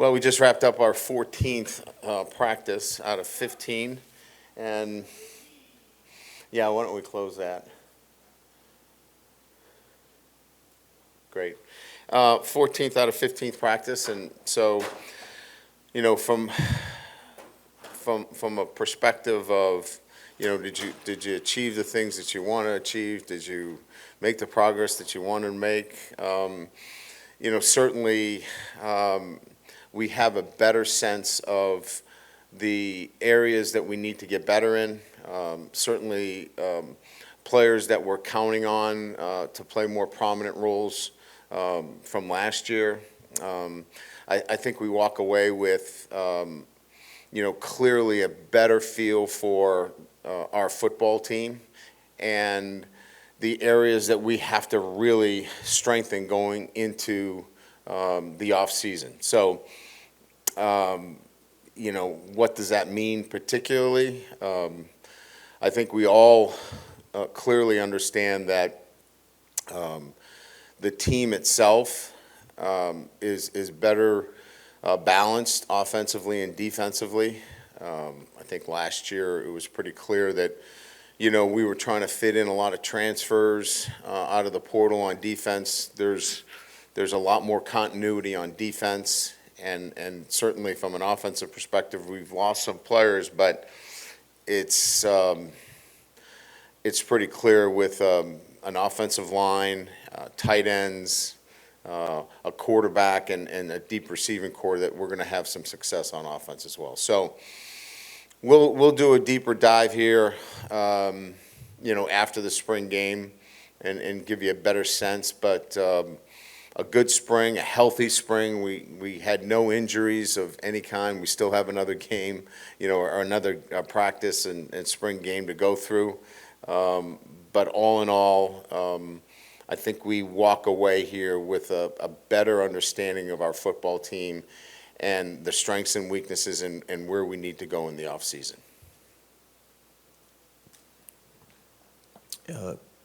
Well, we just wrapped up our 14th practice out of 15, and yeah, why don't we close that? Great. 14th out of 15th practice, and so, you know, from a perspective of, you know, did you achieve the things that you want to achieve? Did you make the progress that you want to make? You know, certainly we have a better sense of the areas that we need to get better in. Certainly players that we're counting on to play more prominent roles from last year. I think we walk away with, you know, clearly a better feel for our football team and the areas that we have to really strengthen going into the off season. So, you know, what does that mean particularly? I think we all clearly understand that the team itself is better balanced offensively and defensively. I think last year it was pretty clear that, you know, we were trying to fit in a lot of transfers out of the portal on defense. There's a lot more continuity on defense, and certainly from an offensive perspective, we've lost some players, but it's pretty clear with an offensive line, tight ends, a quarterback, and a deep receiving core that we're going to have some success on offense as well. So we'll do a deeper dive here, you know, after the spring game and give you a better sense. But a good spring, a healthy spring. We had no injuries of any kind. We still have another game, you know, or another practice and spring game to go through. But all in all, I think we walk away here with a better understanding of our football team and the strengths and weaknesses and where we need to go in the offseason.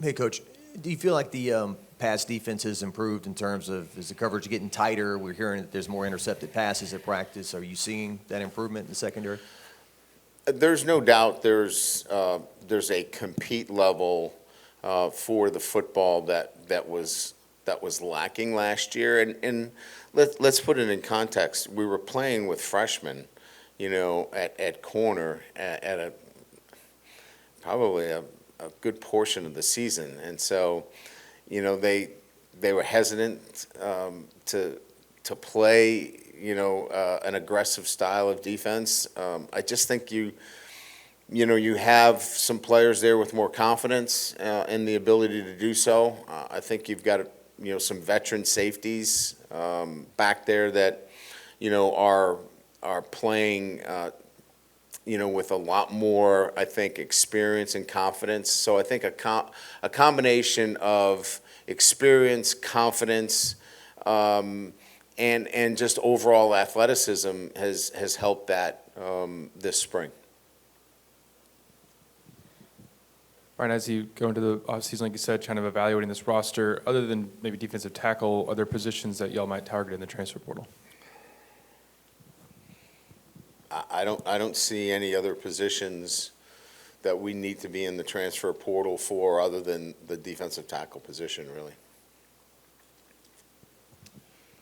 Hey, Coach, do you feel like the pass defense has improved in terms of, is the coverage getting tighter? We're hearing that there's more intercepted passes at practice. Are you seeing that improvement in the secondary? There's no doubt there's a compete level for the football that was lacking last year, and let's put it in context. We were playing with freshmen, you know, at corner at a probably a good portion of the season, and so, you know, they were hesitant to play, you know, an aggressive style of defense. I just think you have some players there with more confidence in the ability to do so. I think you've got, you know, some veteran safeties back there that, you know, are playing, you know, with a lot more, I think, experience and confidence. So I think a combination of experience, confidence, and just overall athleticism has helped that this spring. Brian, as you go into the offseason, like you said, kind of evaluating this roster, other than maybe defensive tackle, other positions that y'all might target in the transfer portal? I don't see any other positions that we need to be in the transfer portal for other than the defensive tackle position, really.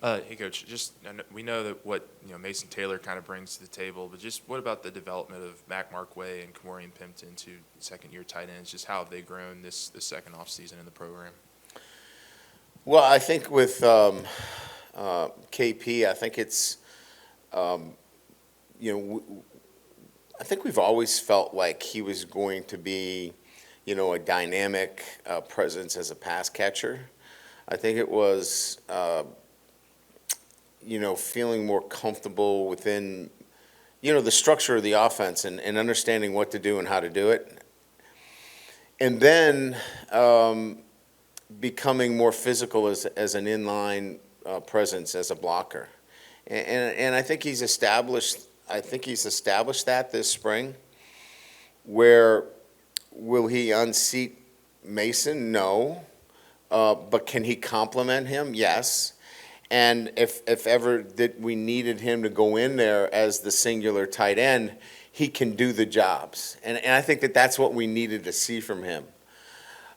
Hey, Coach. Just we know that what Mason Taylor kind of brings to the table, but just what about the development of Mac Markway and Kamorian Pimpton, two second-year tight ends? Just how have they grown this second off season in the program? Well, I think with KP, I think it's I think we've always felt like he was going to be, you know, a dynamic presence as a pass catcher. I think it was. You know, feeling more comfortable within, you know, the structure of the offense and understanding what to do and how to do it. And then becoming more physical as an inline presence, as a blocker. And I think he's established that this spring. Where will he unseat Mason? No. But can he complement him? Yes. And if ever that we needed him to go in there as the singular tight end, he can do the jobs. And I think that that's what we needed to see from him.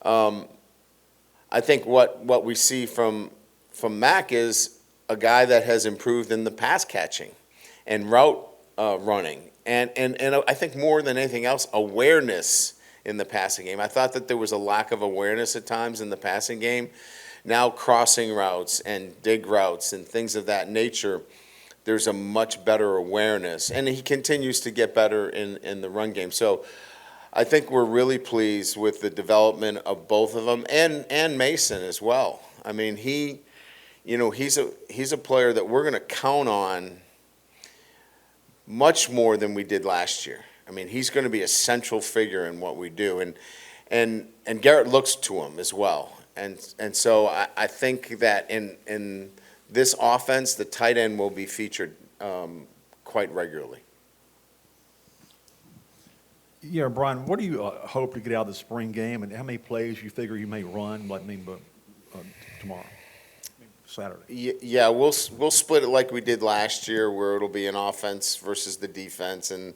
I think what we see from Mac is a guy that has improved in the pass catching and route running. And I think more than anything else, awareness in the passing game. I thought that there was a lack of awareness at times in the passing game. Now crossing routes and dig routes and things of that nature, there's a much better awareness. And he continues to get better in the run game. So I think we're really pleased with the development of both of them and Mason as well. I mean, he's a player that we're going to count on much more than we did last year. I mean, he's going to be a central figure in what we do. And Garrett looks to him as well. And so I think that in this offense, the tight end will be featured quite regularly. Yeah, Brian, what do you hope to get out of the spring game, and how many plays you figure you may run, tomorrow, Saturday? Yeah, we'll split it like we did last year, where it'll be an offense versus the defense, and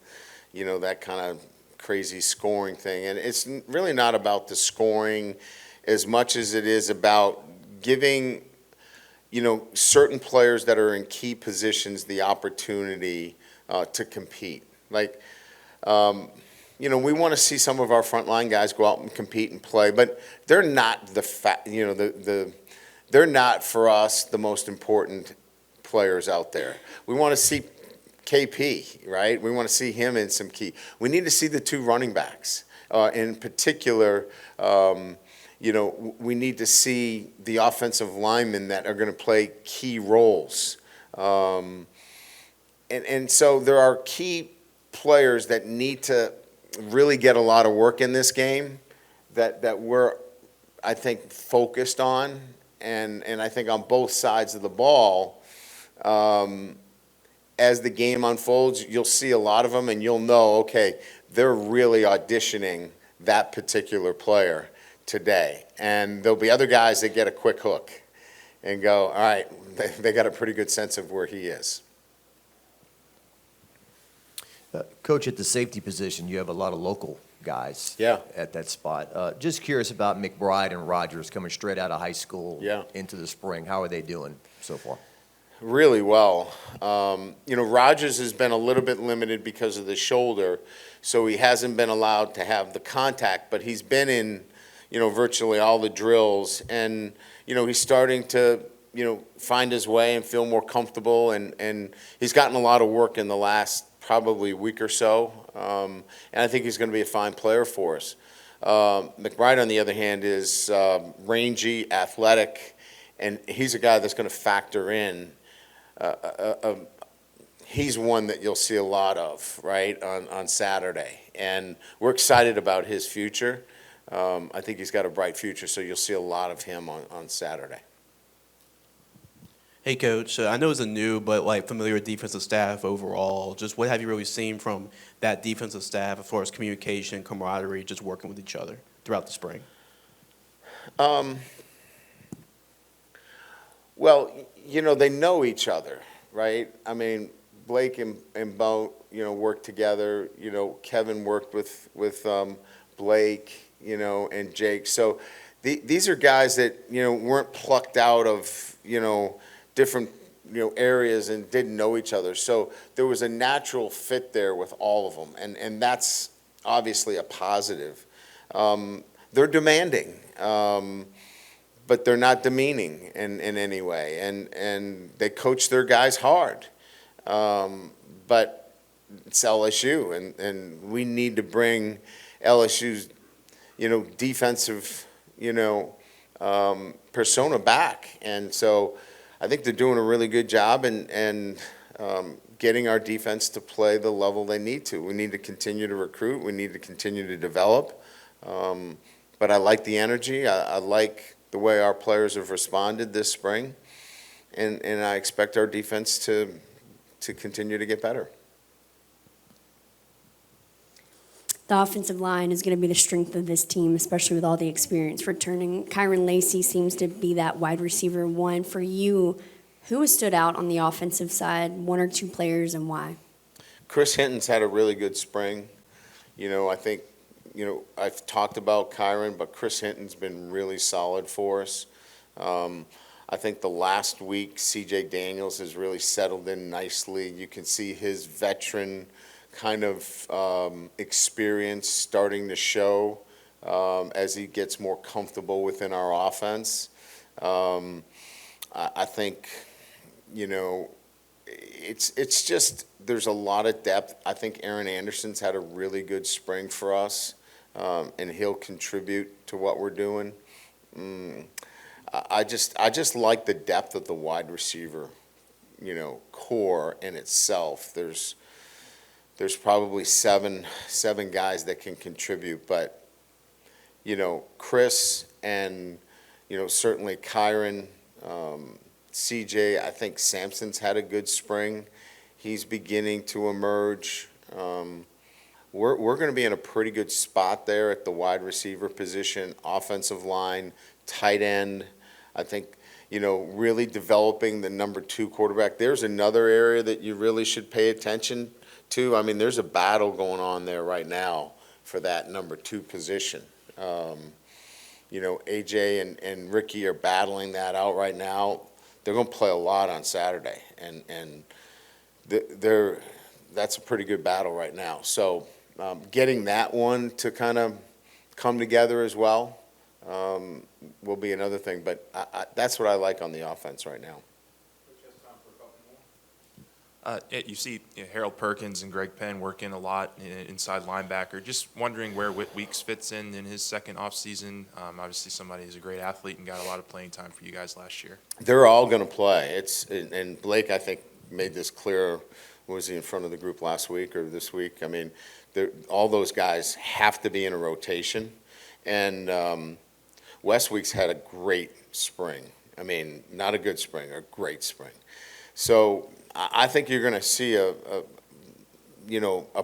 that kind of crazy scoring thing. And it's really not about the scoring as much as it is about giving certain players that are in key positions the opportunity to compete. Like, we want to see some of our frontline guys go out and compete and play, but they're not they're not for us the most important players out there. We want to see KP, right? We want to see him in some key. We need to see the two running backs in particular. We need to see the offensive linemen that are going to play key roles. And so there are key players that need to really get a lot of work in this game that we're, I think, focused on. And I think on both sides of the ball, as the game unfolds, you'll see a lot of them and you'll know, okay, they're really auditioning that particular player today. And there'll be other guys that get a quick hook and go, all right, they got a pretty good sense of where he is. Coach, at the safety position, you have a lot of local guys at that spot. Just curious about McBride and Rogers coming straight out of high school into the spring. How are they doing so far? Really well. Rogers has been a little bit limited because of the shoulder, so he hasn't been allowed to have the contact, but he's been in virtually all the drills, and he's starting to find his way and feel more comfortable, and he's gotten a lot of work in the last probably week or so, and I think he's going to be a fine player for us. McBride, on the other hand, is rangy, athletic, and he's a guy that's going to factor in. He's one that you'll see a lot of, right, on Saturday, and we're excited about his future. I think he's got a bright future, so you'll see a lot of him on Saturday. Hey, Coach. I know it's a new, but familiar with defensive staff overall. Just what have you really seen from that defensive staff as far as communication, camaraderie, just working with each other throughout the spring? Well, they know each other, right? I mean, Blake and Bo, work together. Kevin worked with Blake, and Jake. So these are guys that, weren't plucked out of, different, areas and didn't know each other. So there was a natural fit there with all of them. And that's obviously a positive. They're demanding, but they're not demeaning in any way. And they coach their guys hard. But it's LSU, and we need to bring LSU's, defensive, persona back. And so I think they're doing a really good job and getting our defense to play the level they need to. We need to continue to recruit. We need to continue to develop. But I like the energy. I like the way our players have responded this spring. And I expect our defense to continue to get better. The offensive line is going to be the strength of this team, especially with all the experience returning. Kyron Lacey seems to be that wide receiver one. For you, Who has stood out on the offensive side, one or two players, and why? Chris Hinton's had a really good spring. I think, I've talked about Kyron, but Chris Hinton's been really solid for us. I think the last week, C.J. Daniels has really settled in nicely. You can see his veteran kind of experience starting to show as he gets more comfortable within our offense. I think, it's just there's a lot of depth. I think Aaron Anderson's had a really good spring for us, and he'll contribute to what we're doing. I just like the depth of the wide receiver, core in itself. There's probably seven guys that can contribute, but Chris and certainly Kyron, CJ. I think Sampson's had a good spring. He's beginning to emerge. We're going to be in a pretty good spot there at the wide receiver position, offensive line, tight end. I think, really developing the number 2 quarterback. There's another area that you really should pay attention to. I mean, there's a battle going on there right now for that number 2 position. AJ and Ricky are battling that out right now. They're going to play a lot on Saturday, and that's a pretty good battle right now. So getting that one to kind of come together as well will be another thing. But that's what I like on the offense right now. You see Harold Perkins and Greg Penn working a lot inside linebacker. Just wondering where Whit Weeks fits in his second offseason. Obviously, somebody who's a great athlete and got a lot of playing time for you guys last year. They're all going to play. And Blake, I think, made this clear. Was he in front of the group last week or this week? I mean, all those guys have to be in a rotation. And Wes Weeks had a great spring. I mean, not a good spring, a great spring. So I think you're going to see a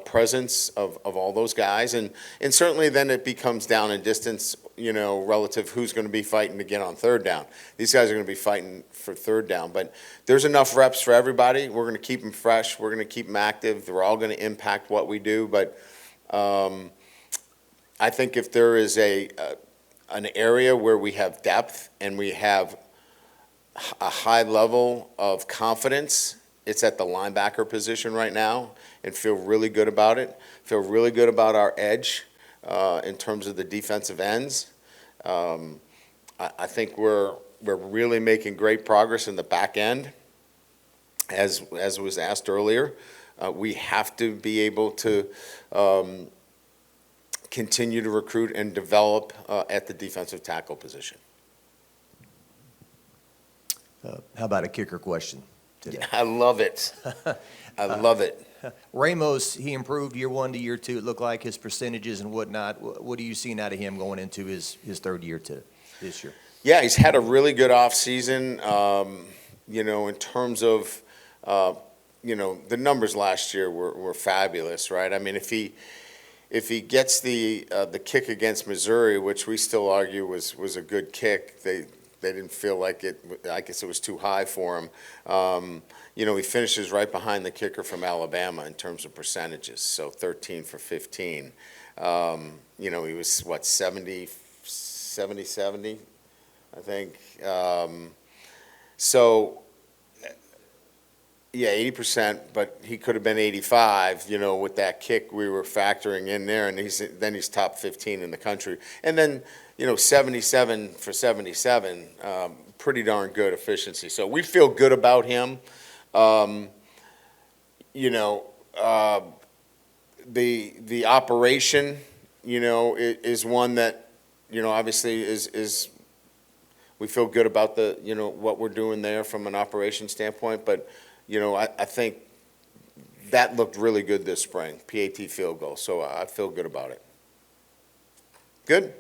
presence of all those guys, and certainly then it becomes down in distance, relative who's going to be fighting to get on third down. These guys are going to be fighting for third down, but there's enough reps for everybody. We're going to keep them fresh. We're going to keep them active. They're all going to impact what we do, but I think if there is an area where we have depth and we have a high level of confidence, it's at the linebacker position right now, and feel really good about it. Feel really good about our edge in terms of the defensive ends. I think we're really making great progress in the back end. As was asked earlier, we have to be able to continue to recruit and develop at the defensive tackle position. How about a kicker question today? I love it. I love it. Ramos, he improved year 1 to year 2. It looked like his percentages and whatnot. What are you seeing out of him going into his third year to this year? Yeah, he's had a really good offseason. In terms of, the numbers last year were fabulous, right? I mean, if he gets the kick against Missouri, which we still argue was a good kick, they didn't feel like it. I guess it was too high for him. He finishes right behind the kicker from Alabama in terms of percentages, so 13 for 15. He was, 70, I think. Yeah, 80%, but he could have been 85, with that kick we were factoring in there, and he's top 15 in the country. And then, 77 for 77, pretty darn good efficiency. So we feel good about him. The operation, is one that, obviously is we feel good about what we're doing there from an operation standpoint, but I think that looked really good this spring, PAT field goal, so I feel good about it. Good?